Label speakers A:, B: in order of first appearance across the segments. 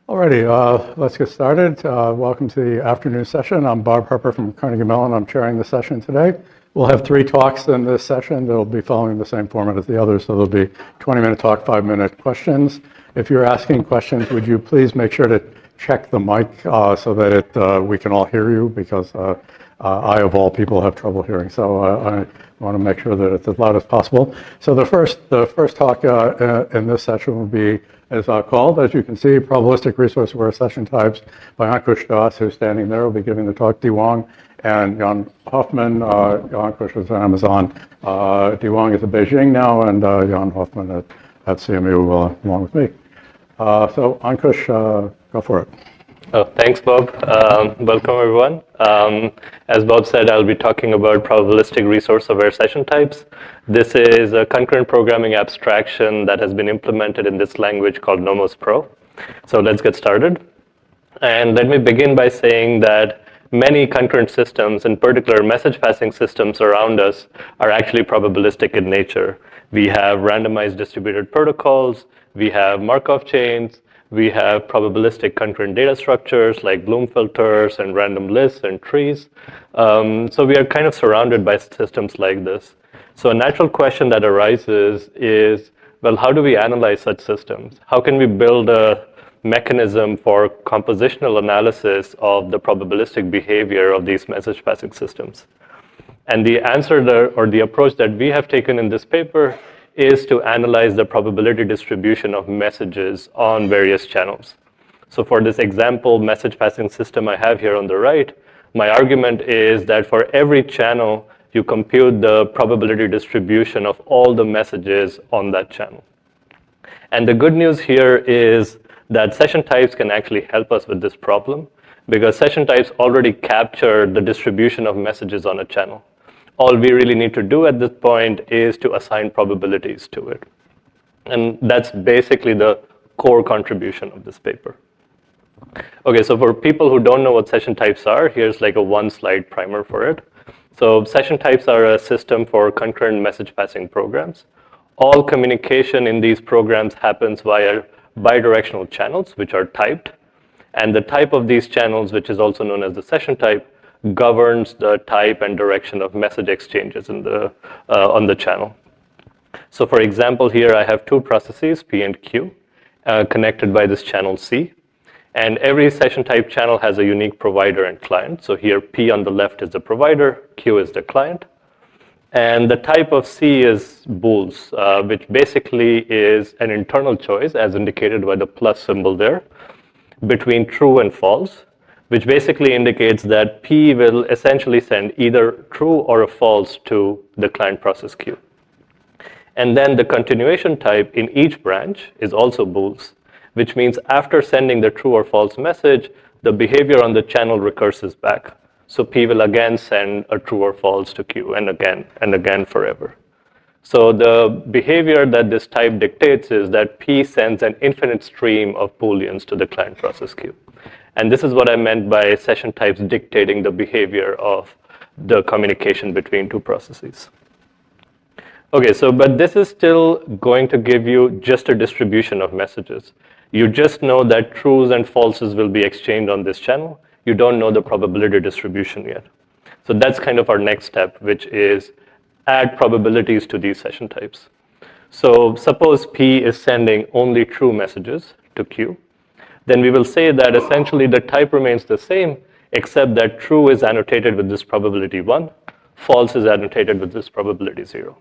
A: Alrighty, let's get started. Welcome to the afternoon session. I'm Bob Harper from Carnegie Mellon. I'm chairing the session today. We'll have 3 talks in this session. They'll be following the same format as the others, so there'll be 20-minute talk, 5-minute questions. If you're asking questions, would you please make sure to check the mic so that we can all hear you, because I, of all people, have trouble hearing. So I want to make sure that it's as loud as possible. So the first talk in this session will be called, as you can see, Probabilistic Resource-Aware Session Types by Ankush Das, who's standing there, will be giving the talk. Wang and Jan Hoffmann. Ankush is at Amazon. Wang is at Beijing now, and Jan Hoffmann at CMU along with me. So Ankush, go for it.
B: Oh, thanks, Bob. Welcome, everyone. As Bob said, I'll be talking about probabilistic resource-aware session types. This is a concurrent programming abstraction that has been implemented in this language called NomosPro. So let's get started. And let me begin by saying that many concurrent systems, in particular message passing systems around us, are actually probabilistic in nature. We have randomized distributed protocols, we have Markov chains, we have probabilistic concurrent data structures like Bloom filters and random lists and trees. So we are kind of surrounded by systems like this. So a natural question that arises is, well, how do we analyze such systems? How can we build a mechanism for compositional analysis of the probabilistic behavior of these message passing systems? And the answer or the approach that we have taken in this paper is to analyze the probability distribution of messages on various channels. So for this example message passing system I have here on the right, my argument is that for every channel, you compute the probability distribution of all the messages on that channel. And the good news here is that session types can actually help us with this problem, because session types already capture the distribution of messages on a channel. All we really need to do at this point is to assign probabilities to it. And that's basically the core contribution of this paper. Okay, so for people who don't know what session types are, here's like a 1-slide primer for it. So session types are a system for concurrent message passing programs. All communication in these programs happens via bidirectional channels, which are typed. And the type of these channels, which is also known as the session type, governs the type and direction of message exchanges on the channel. So for example, here I have 2 processes, P and Q, connected by this channel C. And every session type channel has a unique provider and client. So here P on the left is the provider, Q is the client. And the type of C is bools, which basically is an internal choice, as indicated by the plus symbol there, between true and false, which basically indicates that P will essentially send either true or a false to the client process Q. And then the continuation type in each branch is also bools, which means after sending the true or false message, the behavior on the channel recurses back. So P will again send a true or false to Q, and again forever. So the behavior that this type dictates is that P sends an infinite stream of Booleans to the client process Q. And this is what I meant by session types dictating the behavior of the communication between 2 processes. Okay, so but this is still going to give you just a distribution of messages. You just know that trues and falses will be exchanged on this channel. You don't know the probability distribution yet. So that's kind of our next step, which is add probabilities to these session types. So suppose P is sending only true messages to Q. Then we will say that essentially the type remains the same, except that true is annotated with this probability 1, false is annotated with this probability 0.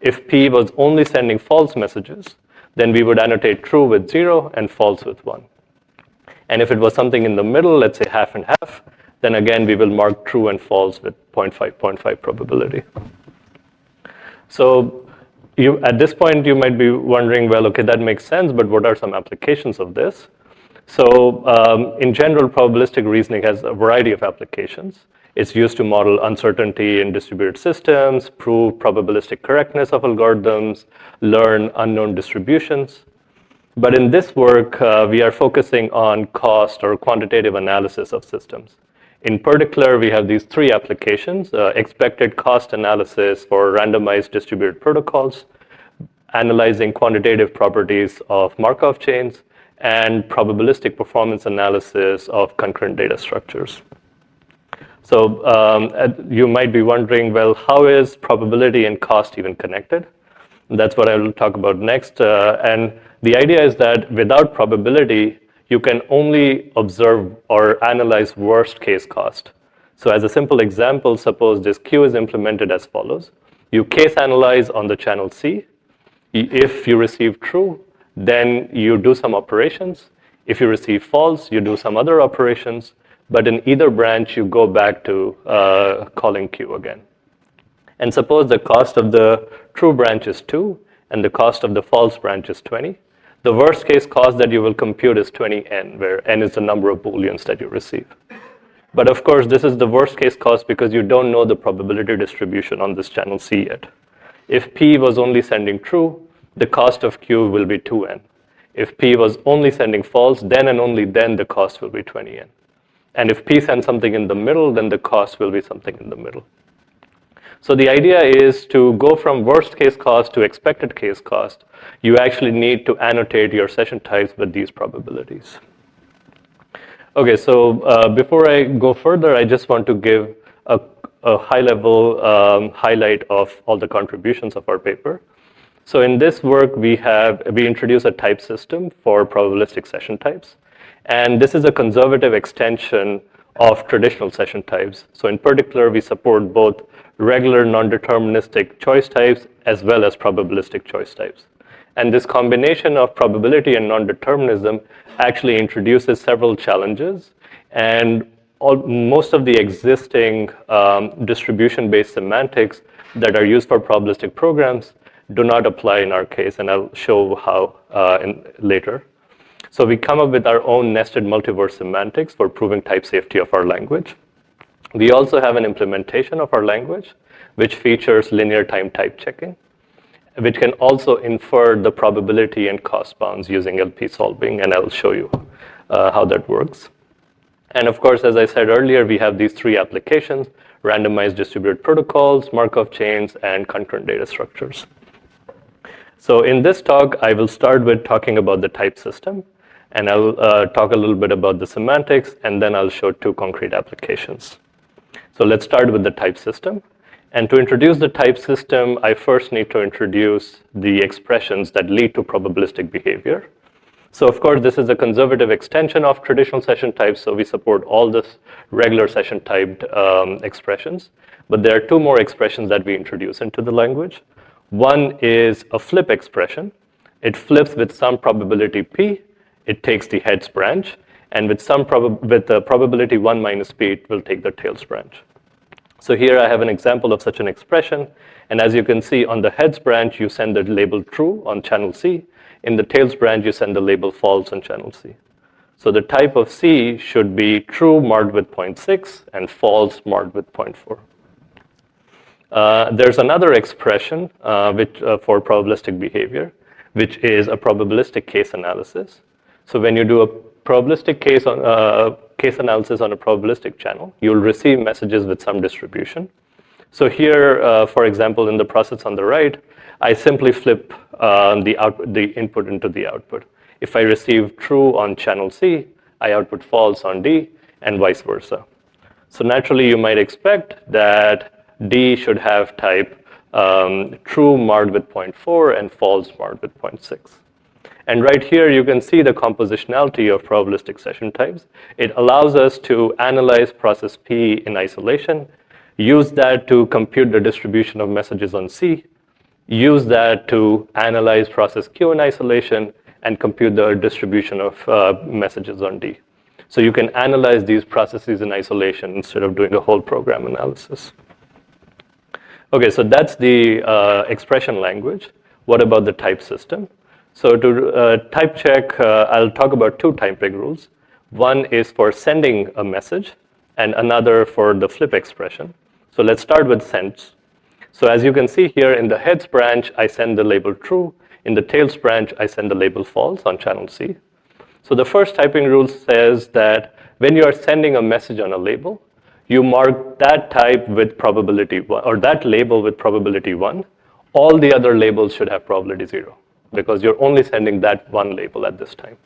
B: If P was only sending false messages, then we would annotate true with 0 and false with 1. And if it was something in the middle, let's say half and half, then again we will mark true and false with 0.5 probability. So at this point you might be wondering, well, okay, that makes sense, but what are some applications of this? So in general, probabilistic reasoning has a variety of applications. It's used to model uncertainty in distributed systems, prove probabilistic correctness of algorithms, learn unknown distributions. But in this work, we are focusing on cost or quantitative analysis of systems. In particular, we have these 3 applications: expected cost analysis for randomized distributed protocols, analyzing quantitative properties of Markov chains, and probabilistic performance analysis of concurrent data structures. So you might be wondering, well, how is probability and cost even connected? That's what I will talk about next. And the idea is that without probability, you can only observe or analyze worst case cost. So as a simple example, suppose this queue is implemented as follows. You case analyze on the channel C. If you receive true, then you do some operations. If you receive false, you do some other operations. But in either branch, you go back to calling queue again. And suppose the cost of the true branch is 2 and the cost of the false branch is 20. The worst case cost that you will compute is 20n, where n is the number of booleans that you receive. But of course, this is the worst case cost because you don't know the probability distribution on this channel C yet. If P was only sending true, the cost of Q will be 2n. If P was only sending false, then and only then the cost will be 20n. And if P sends something in the middle, then the cost will be something in the middle. So the idea is to go from worst case cost to expected case cost. You actually need to annotate your session types with these probabilities. Okay, so before I go further, I just want to give a high-level highlight of all the contributions of our paper. So in this work, we introduce a type system for probabilistic session types. And this is a conservative extension of traditional session types. So in particular, we support both regular non-deterministic choice types as well as probabilistic choice types. And this combination of probability and non-determinism actually introduces several challenges. And most of the existing distribution-based semantics that are used for probabilistic programs do not apply in our case, and I'll show how later. So we come up with our own nested multiverse semantics for proving type safety of our language. We also have an implementation of our language, which features linear time type checking, which can also infer the probability and cost bounds using LP solving, and I'll show you how that works. And of course, as I said earlier, we have these 3 applications: randomized distributed protocols, Markov chains, and concurrent data structures. So in this talk, I will start with talking about the type system, and I'll talk a little bit about the semantics, and then I'll show 2 concrete applications. So let's start with the type system. And to introduce the type system, I first need to introduce the expressions that lead to probabilistic behavior. So of course, this is a conservative extension of traditional session types, so we support all this regular session typed expressions. But there are 2 more expressions that we introduce into the language. One is a flip expression. It flips with some probability P. It takes the heads branch. And with the probability 1 minus P, it will take the tails branch. So here I have an example of such an expression. And as you can see, on the heads branch, you send the label true on channel C. In the tails branch, you send the label false on channel C. So the type of C should be true marked with 0.6 and false marked with 0.4. There's another expression for probabilistic behavior, which is a probabilistic case analysis. So when you do a probabilistic case analysis on a probabilistic channel, you'll receive messages with some distribution. So here, for example, in the process on the right, I simply flip the input into the output. If I receive true on channel C, I output false on D, and vice versa. So naturally, you might expect that D should have type true marked with 0.4 and false marked with 0.6. And right here, you can see the compositionality of probabilistic session types. It allows us to analyze process P in isolation, use that to compute the distribution of messages on C, use that to analyze process Q in isolation, and compute the distribution of messages on D. So you can analyze these processes in isolation instead of doing a whole program analysis. Okay, so that's the expression language. What about the type system? So to type check, I'll talk about 2 typing rules. One is for sending a message, and another for the flip expression. So let's start with sends. So as you can see here, in the heads branch, I send the label true. In the tails branch, I send the label false on channel C. So the first typing rule says that when you are sending a message on a label, you mark that type with probability 1, or that label with probability 1. All the other labels should have probability 0, because you're only sending that one label at this time.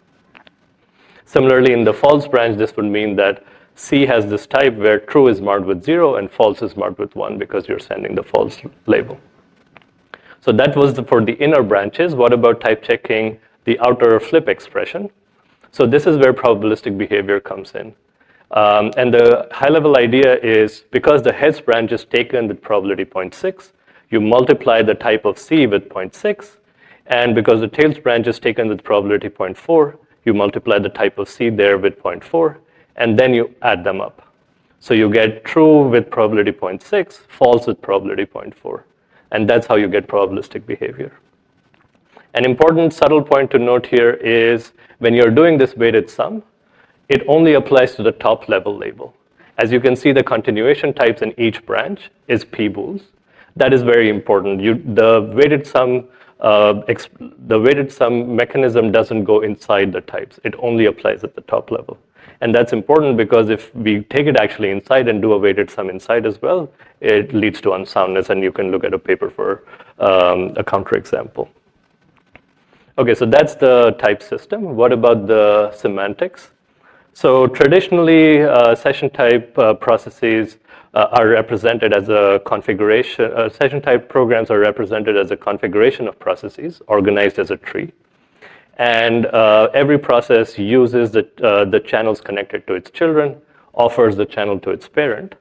B: Similarly, in the false branch, this would mean that C has this type where true is marked with 0 and false is marked with 1 because you're sending the false label. So that was for the inner branches. What about type checking the outer flip expression? So this is where probabilistic behavior comes in. And the high-level idea is because the heads branch is taken with probability 0.6, you multiply the type of C with 0.6, and because the tails branch is taken with probability 0.4, you multiply the type of C there with 0.4, and then you add them up. So you get true with probability 0.6, false with probability 0.4, and that's how you get probabilistic behavior. An important subtle point to note here is when you're doing this weighted sum, it only applies to the top level label. As you can see, the continuation types in each branch is p-bools. That is very important. The weighted sum mechanism doesn't go inside the types. It only applies at the top level. And that's important because if we take it actually inside and do a weighted sum inside as well, it leads to unsoundness, and you can look at a paper for a counterexample. Okay, so that's the type system. What about the semantics? So traditionally, session type processes are represented as a configuration. Session type programs are represented as a configuration of processes organized as a tree. And every process uses the channels connected to its children, offers the channel to its parent.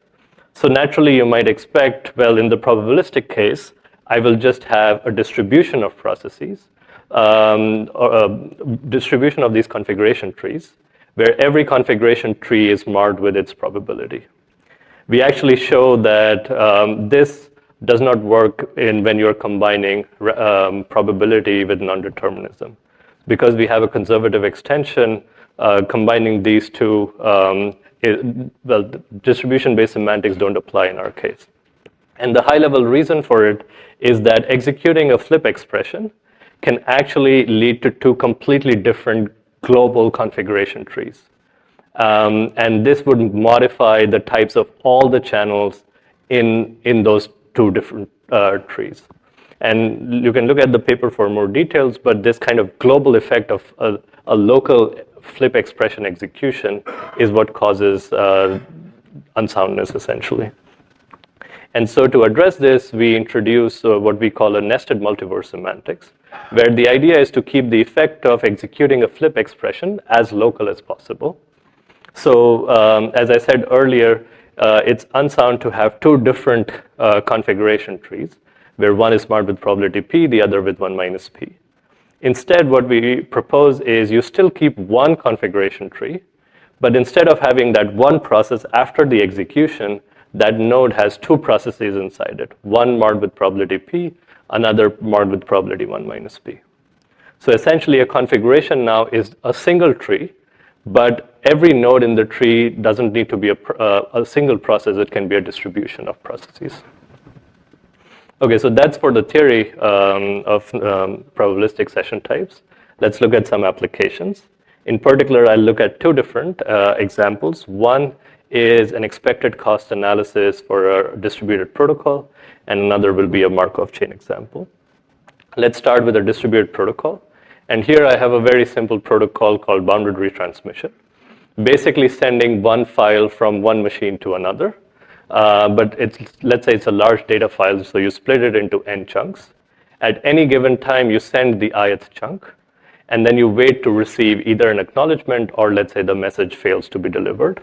B: So naturally, you might expect, well, in the probabilistic case, I will just have a distribution of processes, or a distribution of these configuration trees, where every configuration tree is marked with its probability. We actually show that this does not work when you're combining probability with non-determinism. Because we have a conservative extension, combining these two, distribution-based semantics don't apply in our case. And the high-level reason for it is that executing a flip expression can actually lead to two completely different global configuration trees. And this would modify the types of all the channels in those two different trees. And you can look at the paper for more details, but this kind of global effect of a local flip expression execution is what causes unsoundness, essentially. And so to address this, we introduce what we call a nested multiverse semantics, where the idea is to keep the effect of executing a flip expression as local as possible. So as I said earlier, it's unsound to have two different configuration trees, where one is marked with probability p, the other with 1 minus p. Instead, what we propose is you still keep one configuration tree, but instead of having that one process after the execution, that node has two processes inside it, one marked with probability p, another marked with probability 1 minus p. So essentially, a configuration now is a single tree, but every node in the tree doesn't need to be a single process. It can be a distribution of processes. Okay, so that's for the theory of probabilistic session types. Let's look at some applications. In particular, I'll look at two different examples. One is an expected cost analysis for a distributed protocol, and another will be a Markov chain example. Let's start with a distributed protocol. And here I have a very simple protocol called bounded retransmission, basically sending one file from one machine to another. But let's say it's a large data file, so you split it into n chunks. At any given time, you send the ith chunk, and then you wait to receive either an acknowledgement or, let's say, the message fails to be delivered.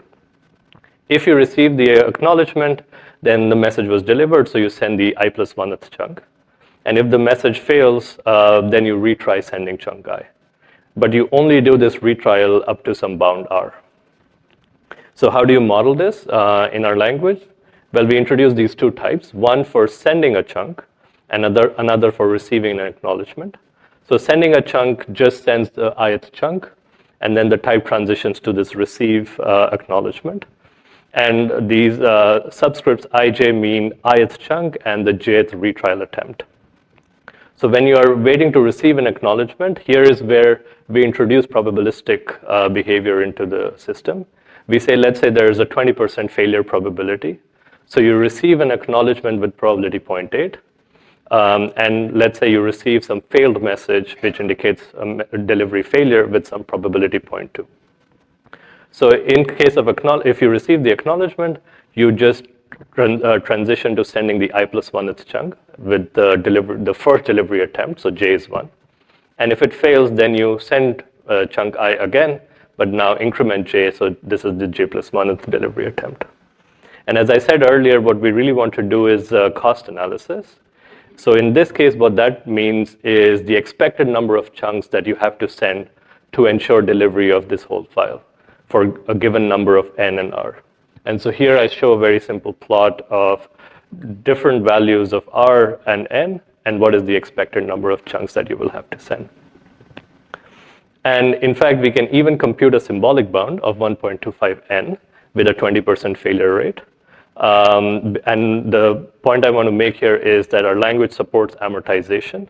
B: If you receive the acknowledgement, then the message was delivered, so you send the I plus 1th chunk. And if the message fails, then you retry sending chunk I. But you only do this retrial up to some bound r. So how do you model this in our language? Well, we introduce these two types, one for sending a chunk, and another for receiving an acknowledgement. So sending a chunk just sends the ith chunk, and then the type transitions to this receive acknowledgement. And these subscripts ij mean ith chunk and the jth retrial attempt. So when you are waiting to receive an acknowledgement, here is where we introduce probabilistic behavior into the system. We say, let's say there is a 20% failure probability. So you receive an acknowledgement with probability 0.8. And let's say you receive some failed message, which indicates a delivery failure with some probability 0.2. So in case of if you receive the acknowledgement, you just transition to sending the I+1th chunk with the first delivery attempt, so j is 1. And if it fails, then you send chunk I again, but now increment j, so this is the j+1th delivery attempt. And as I said earlier, what we really want to do is cost analysis. So in this case, what that means is the expected number of chunks that you have to send to ensure delivery of this whole file for a given number of n and r. And so here I show a very simple plot of different values of r and n, and what is the expected number of chunks that you will have to send. And in fact, we can even compute a symbolic bound of 1.25n with a 20% failure rate. And the point I want to make here is that our language supports amortization,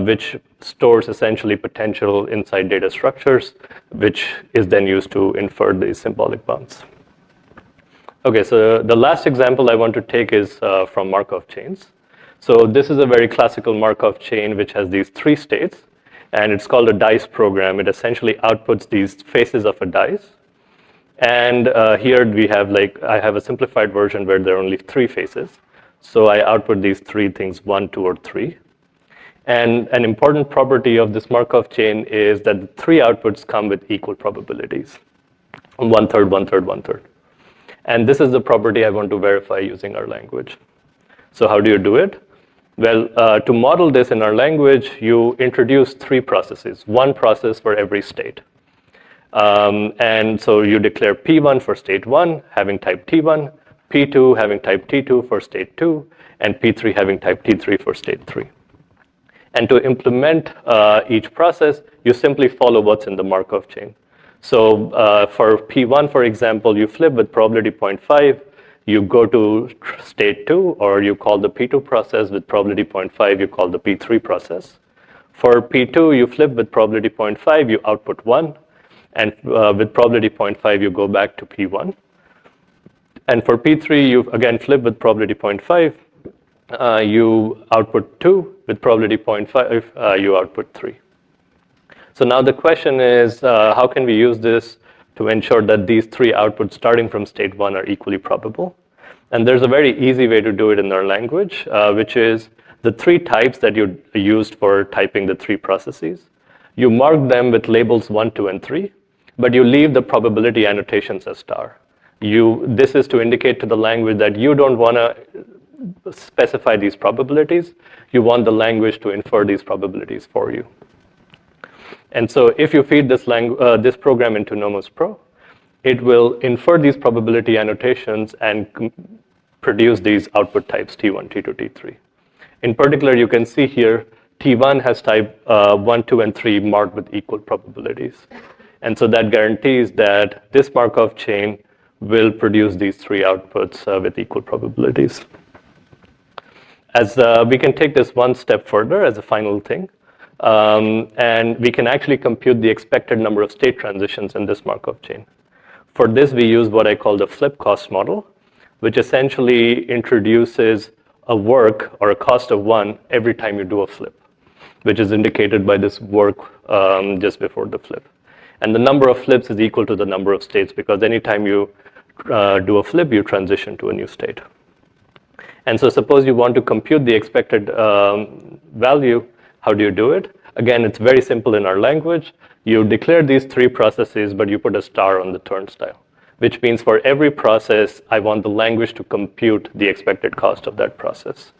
B: which stores essentially potential inside data structures, which is then used to infer these symbolic bounds. Okay, so the last example I want to take is from Markov chains. So this is a very classical Markov chain which has these 3 states, and it's called a dice program. It essentially outputs these faces of a dice. And here we have I have a simplified version where there are only 3 faces. So I output these 3 things, 1, 2, or 3. And an important property of this Markov chain is that the 3 outputs come with equal probabilities. 1/3, 1/3, 1/3. And this is the property I want to verify using our language. So how do you do it? Well, to model this in our language, you introduce 3 processes, 1 process for every state. And so you declare P1 for state 1, having type T1, P2 having type T2 for state 2, and P3 having type T3 for state 3. And to implement each process, you simply follow what's in the Markov chain. So for P1, for example, you flip with probability 0.5, you go to state 2, or you call the P2 process. With probability 0.5, you call the P3 process. For P2, you flip with probability 0.5, you output 1. And with probability 0.5, you go back to P1. And for P3, you again flip with probability 0.5. You output 2. With probability 0.5, you output 3. So now the question is, how can we use this to ensure that these 3 outputs starting from state 1 are equally probable? And there's a very easy way to do it in our language, which is the 3 types that you used for typing the 3 processes. You mark them with labels 1, 2, and 3. But you leave the probability annotations as star. This is to indicate to the language that you don't want to specify these probabilities. You want the language to infer these probabilities for you. And so if you feed this program into NomosPro, it will infer these probability annotations and produce these output types T1, T2, T3. In particular, you can see here, T1 has type 1, 2, and 3 marked with equal probabilities. And so that guarantees that this Markov chain will produce these 3 outputs with equal probabilities. As we can take this one step further as a final thing, and we can actually compute the expected number of state transitions in this Markov chain. For this, we use what I call the flip cost model, which essentially introduces a work or a cost of 1 every time you do a flip, which is indicated by this work just before the flip. And the number of flips is equal to the number of states, because anytime you do a flip, you transition to a new state. And so suppose you want to compute the expected value, how do you do it? Again, it's very simple in our language. You declare these 3 processes, but you put a star on the turnstile, which means for every process, I want the language to compute the expected cost of that process.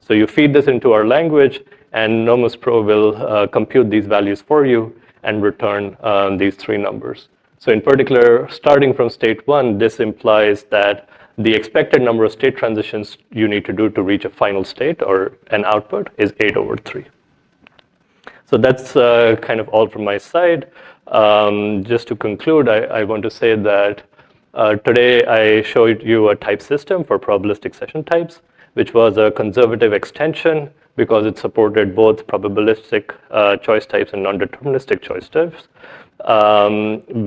B: So you feed this into our language, and NomosPro will compute these values for you and return these 3 numbers. So in particular, starting from state 1, this implies that the expected number of state transitions you need to do to reach a final state or an output is 8/3. So that's kind of all from my side. Just to conclude, I want to say that today I showed you a type system for probabilistic session types, which was a conservative extension because it supported both probabilistic choice types and non-deterministic choice types.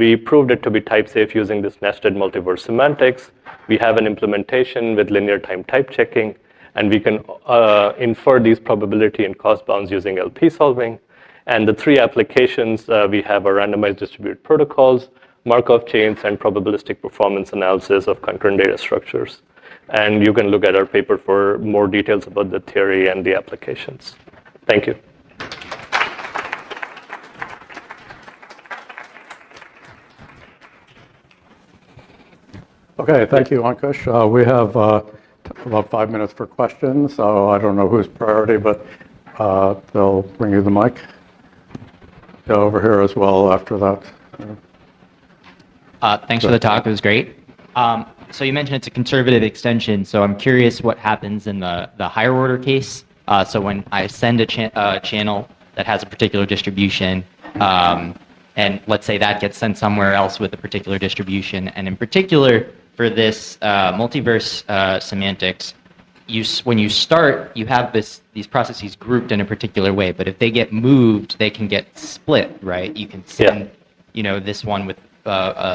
B: We proved it to be type safe using this nested multiverse semantics. We have an implementation with linear time type checking, and we can infer these probability and cost bounds using LP solving. And the 3 applications we have are randomized distributed protocols, Markov chains and probabilistic performance analysis of concurrent data structures. And you can look at our paper for more details about the theory and the applications. Thank you.
A: Okay, thank you, Ankush. We have about 5 minutes for questions, so I don't know who's priority, but they'll bring you the mic. Yeah, over here as well after that.
C: Thanks for the talk. It was great. So you mentioned it's a conservative extension, so I'm curious what happens in the higher order case. So when I send a channel that has a particular distribution, and let's say that gets sent somewhere else with a particular distribution, and in particular for this multiverse semantics, when you start, you have these processes grouped in a particular way, but if they get moved, they can get split, right? You can send, this one with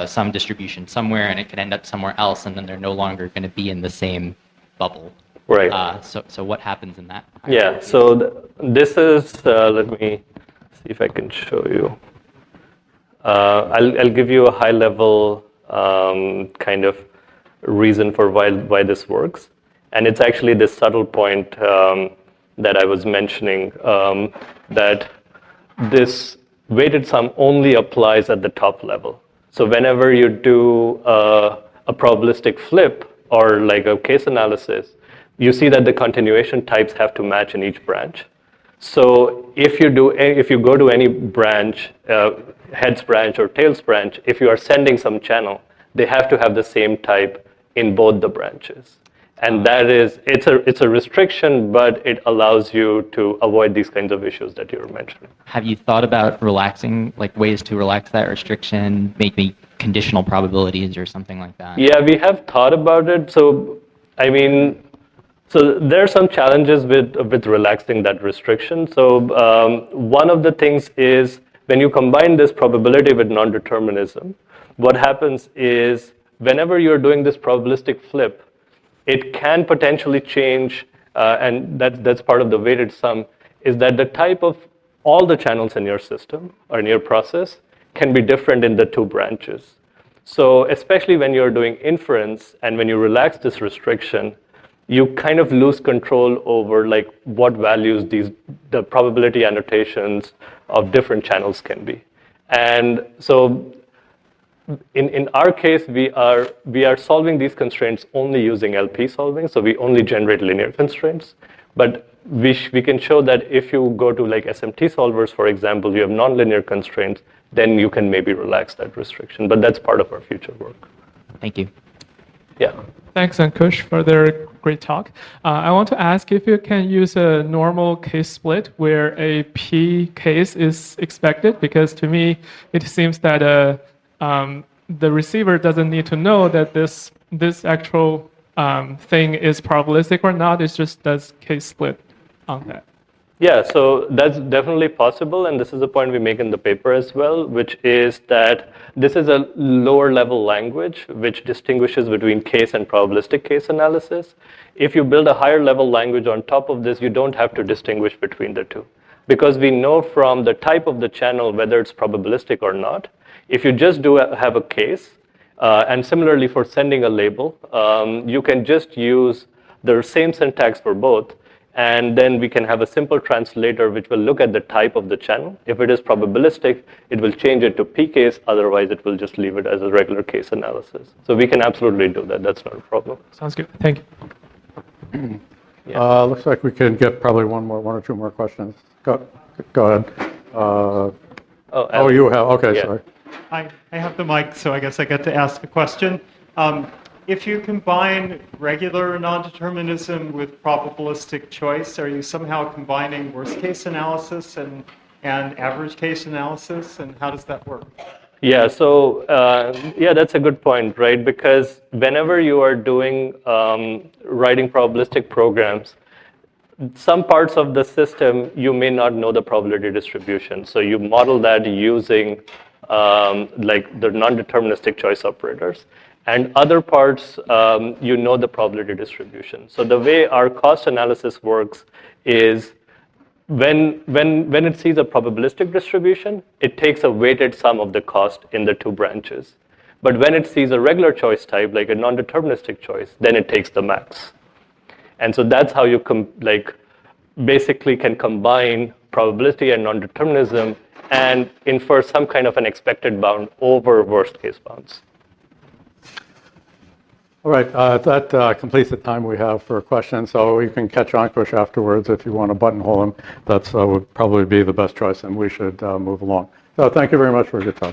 C: some distribution somewhere, and it could end up somewhere else, and then they're no longer going to be in the same bubble.
B: Right.
C: So what happens in that?
B: Yeah. So this is. Let me see if I can show you. I'll give you a high level kind of reason for why this works. And it's actually this subtle point that I was mentioning, that this weighted sum only applies at the top level. So whenever you do a probabilistic flip or like a case analysis, you see that the continuation types have to match in each branch. So if you go to any branch, heads branch or tails branch, if you are sending some channel, they have to have the same type in both the branches. And that is, it's a restriction, but it allows you to avoid these kinds of issues that you were mentioning.
C: Have you thought about relaxing, like ways to relax that restriction, maybe conditional probabilities or something like that?
B: Yeah, we have thought about it. So, I mean, so there are some challenges with relaxing that restriction. So one of the things is when you combine this probability with non-determinism, what happens is whenever you're doing this probabilistic flip, it can potentially change, and that's part of the weighted sum, is that the type of all the channels in your system or in your process can be different in the two branches. So especially when you're doing inference and when you relax this restriction, you kind of lose control over like what values the probability annotations of different channels can be. And so in our case, we are solving these constraints only using LP solving, so we only generate linear constraints. But we can show that if you go to like SMT solvers, for example, you have nonlinear constraints, then you can maybe relax that restriction. But that's part of our future work.
C: Thank you.
B: Yeah.
D: Thanks, Ankush, for their great talk. I want to ask if you can use a normal case split where a P case is expected, because to me, it seems that the receiver doesn't need to know that this actual thing is probabilistic or not. It just does case split on that.
B: Yeah, so that's definitely possible, and this is a point we make in the paper as well, which is that this is a lower level language which distinguishes between case and probabilistic case analysis. If you build a higher level language on top of this, you don't have to distinguish between the two, because we know from the type of the channel whether it's probabilistic or not. If you just have a case, and similarly for sending a label, you can just use the same syntax for both, and then we can have a simple translator which will look at the type of the channel. If it is probabilistic, it will change it to P case, otherwise it will just leave it as a regular case analysis. So we can absolutely do that, that's not a problem.
D: Sounds good, thank you.
B: Yeah.
A: Looks like we can get probably one or two more questions. Go ahead. You have, okay,
B: Yeah.
A: sorry.
E: I have the mic, so I guess I get to ask a question. If you combine regular non-determinism with probabilistic choice, are you somehow combining worst case analysis and average case analysis, and how does that work?
B: Yeah, so that's a good point, right? Because whenever you are doing writing probabilistic programs, some parts of the system you may not know the probability distribution. So you model that using like the non-deterministic choice operators. And other parts, you know the probability distribution. So the way our cost analysis works is when it sees a probabilistic distribution, it takes a weighted sum of the cost in the two branches. But when it sees a regular choice type, like a non-deterministic choice, then it takes the max. And so that's how you basically can combine probability and non-determinism and infer some kind of an expected bound over worst case bounds.
A: All right, that completes the time we have for questions. So you can catch Ankush afterwards if you want to buttonhole him. That would probably be the best choice, and we should move along. So thank you very much for a good talk.